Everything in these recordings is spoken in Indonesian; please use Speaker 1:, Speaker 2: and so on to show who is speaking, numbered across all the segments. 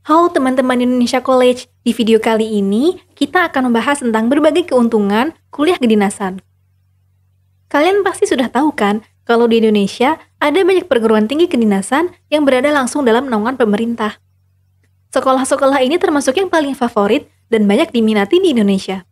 Speaker 1: Halo teman-teman Indonesia College, di video kali ini kita akan membahas tentang berbagai keuntungan kuliah kedinasan. Kalian pasti sudah tahu kan, kalau di Indonesia ada banyak perguruan tinggi kedinasan yang berada langsung dalam naungan pemerintah. Sekolah-sekolah ini termasuk yang paling favorit dan banyak diminati di Indonesia.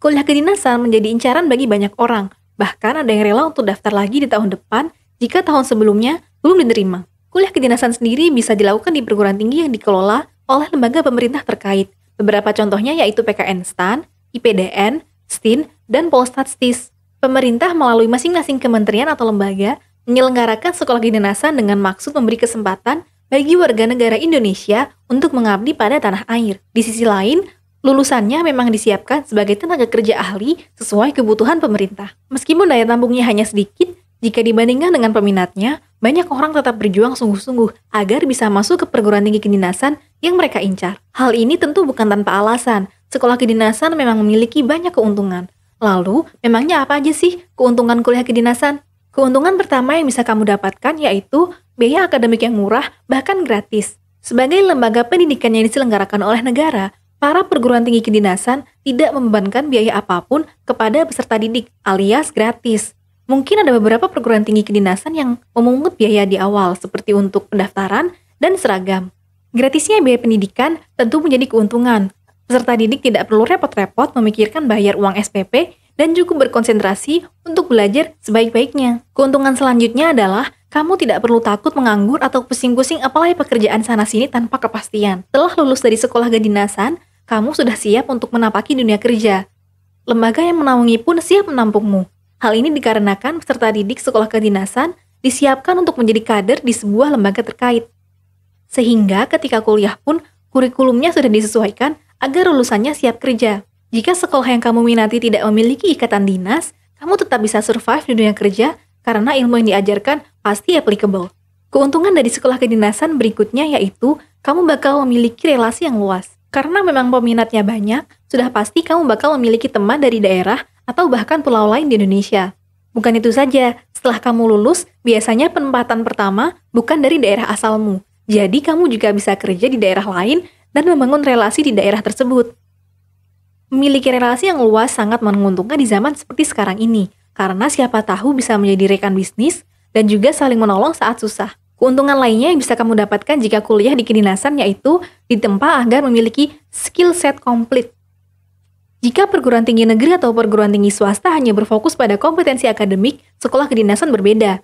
Speaker 1: Kuliah kedinasan menjadi incaran bagi banyak orang, bahkan ada yang rela untuk daftar lagi di tahun depan jika tahun sebelumnya belum diterima. Kuliah kedinasan sendiri bisa dilakukan di perguruan tinggi yang dikelola oleh lembaga pemerintah terkait. Beberapa contohnya yaitu PKN STAN, IPDN, STIN, dan Polstatstis. Pemerintah melalui masing-masing kementerian atau lembaga menyelenggarakan sekolah kedinasan dengan maksud memberi kesempatan bagi warga negara Indonesia untuk mengabdi pada tanah air. Di sisi lain, lulusannya memang disiapkan sebagai tenaga kerja ahli sesuai kebutuhan pemerintah. Meskipun daya tampungnya hanya sedikit, jika dibandingkan dengan peminatnya, banyak orang tetap berjuang sungguh-sungguh agar bisa masuk ke perguruan tinggi kedinasan yang mereka incar. Hal ini tentu bukan tanpa alasan. Sekolah kedinasan memang memiliki banyak keuntungan. Lalu, memangnya apa aja sih keuntungan kuliah kedinasan? Keuntungan pertama yang bisa kamu dapatkan yaitu biaya akademik yang murah, bahkan gratis. Sebagai lembaga pendidikan yang diselenggarakan oleh negara, para perguruan tinggi kedinasan tidak membebankan biaya apapun kepada peserta didik, alias gratis. Mungkin ada beberapa perguruan tinggi kedinasan yang memungut biaya di awal, seperti untuk pendaftaran dan seragam. Gratisnya biaya pendidikan tentu menjadi keuntungan. Peserta didik tidak perlu repot-repot memikirkan bayar uang SPP dan cukup berkonsentrasi untuk belajar sebaik-baiknya. Keuntungan selanjutnya adalah kamu tidak perlu takut menganggur atau pusing-pusing apalagi pekerjaan sana-sini tanpa kepastian. Setelah lulus dari sekolah kedinasan, kamu sudah siap untuk menapaki dunia kerja. Lembaga yang menaungi pun siap menampungmu. Hal ini dikarenakan peserta didik sekolah kedinasan disiapkan untuk menjadi kader di sebuah lembaga terkait. Sehingga ketika kuliah pun, kurikulumnya sudah disesuaikan agar lulusannya siap kerja. Jika sekolah yang kamu minati tidak memiliki ikatan dinas, kamu tetap bisa survive di dunia kerja karena ilmu yang diajarkan pasti applicable. Keuntungan dari sekolah kedinasan berikutnya yaitu kamu bakal memiliki relasi yang luas. Karena memang peminatnya banyak, sudah pasti kamu bakal memiliki teman dari daerah atau bahkan pulau lain di Indonesia. Bukan itu saja, setelah kamu lulus, biasanya penempatan pertama bukan dari daerah asalmu. Jadi kamu juga bisa kerja di daerah lain dan membangun relasi di daerah tersebut. Memiliki relasi yang luas sangat menguntungkan di zaman seperti sekarang ini, karena siapa tahu bisa menjadi rekan bisnis dan juga saling menolong saat susah. Keuntungan lainnya yang bisa kamu dapatkan jika kuliah di kedinasan yaitu ditempa agar memiliki skill set komplit. Jika perguruan tinggi negeri atau perguruan tinggi swasta hanya berfokus pada kompetensi akademik, sekolah kedinasan berbeda.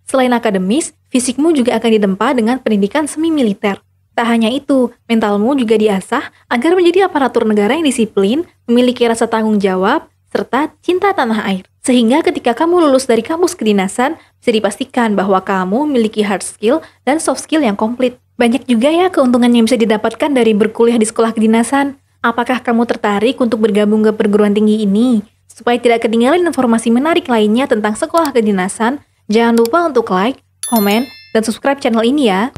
Speaker 1: Selain akademis, fisikmu juga akan ditempa dengan pendidikan semi-militer. Tak hanya itu, mentalmu juga diasah agar menjadi aparatur negara yang disiplin, memiliki rasa tanggung jawab, serta cinta tanah air. Sehingga ketika kamu lulus dari kampus kedinasan, bisa dipastikan bahwa kamu memiliki hard skill dan soft skill yang komplit. Banyak juga ya keuntungan yang bisa didapatkan dari berkuliah di sekolah kedinasan. Apakah kamu tertarik untuk bergabung ke perguruan tinggi ini? Supaya tidak ketinggalan informasi menarik lainnya tentang sekolah kedinasan, jangan lupa untuk like, komen, dan subscribe channel ini ya.